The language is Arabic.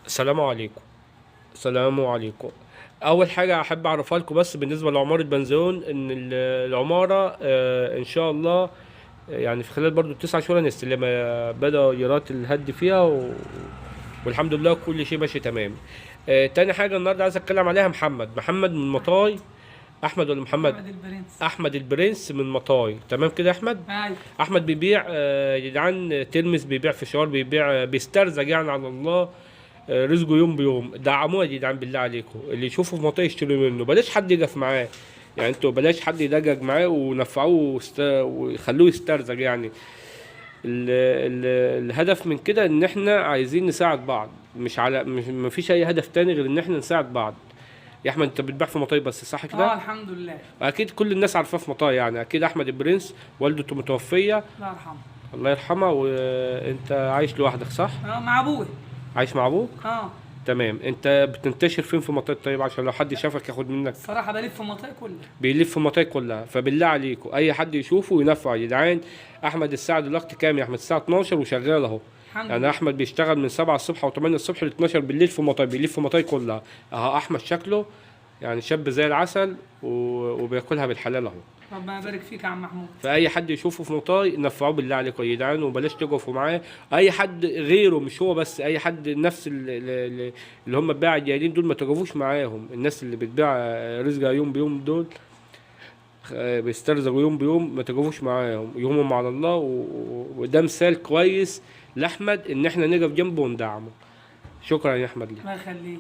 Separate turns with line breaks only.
السلام عليكم. السلام عليكم. اول حاجه احب اعرفها لكم بس بالنسبه لعماره بنزيون ان العماره ان شاء الله يعني في خلال برضو 9 شهور هنستلمها. بدا ايرات الهد فيها والحمد لله كل شيء ماشي تمام. تاني حاجه النهارده عايز اتكلم عليها محمد من مطاي. احمد ولا محمد؟
احمد البرنس.
احمد البرنس من مطاي، تمام كده يا احمد.
ايوه.
احمد بيبيع يا جدعان ترمس، بيبيع فشار، بيبيع بيسترزق يعني على الله. رزقه يوم بيوم. دعموه يا جدعان بالله عليكم، اللي يشوفه في منطقه يشتروا منه، بلاش حد يقف معاه. يعني انتوا بلاش حد يدقق معاه ونفعوه ويخلوه يسترزق يعني. الهدف من كده ان احنا عايزين نساعد بعض، مش مفيش اي هدف تاني غير ان احنا نساعد بعض. يا احمد انت بتبيع في مطاي بس صح كده؟
الحمد لله.
اكيد كل الناس عارفاه في مطاي، يعني اكيد احمد البرنس والدته متوفيه
الله يرحمه.
الله يرحمها. وانت عايش لوحدك صح؟
مع ابوي.
عايش مع ابوك؟
اه.
تمام. انت بتنتشر فين في منطقة طيب عشان لو حد شافك ياخد منك؟
الصراحه بلف في المنطقه كلها.
بيلف في المنطقة كلها، فبالله عليكم اي حد يشوفه ينفع يا جدعان. احمد الساعة دلوقتي كام يا احمد؟ الساعة 12 وشغال اهو.
الحمد
يعني
لله.
احمد بيشتغل من 7 الصبح او 8 الصبح ل 12 بالليل في المطار، بيلف في المطار كلها. اهو احمد شكله يعني شاب زي العسل وبياكلها بالحلال اهو.
ربنا يبارك فيك يا عم محمود.
فاي حد يشوفه في مطاي نفعوه بالله عليكم يا جدعان، وبلاش تقفوا معاه. اي حد غيره مش هو بس، اي حد نفس اللي هم الباعة الجايين دول ما تقفوش معاهم. الناس اللي بتبيع رزقها يوم بيوم دول بيسترزقوا يوم بيوم، ما تقفوش معاهم، يومهم على الله. وده مثال كويس لاحمد ان احنا نقف جنبه وندعمه. شكرا يا احمد لي.
الله يخليك.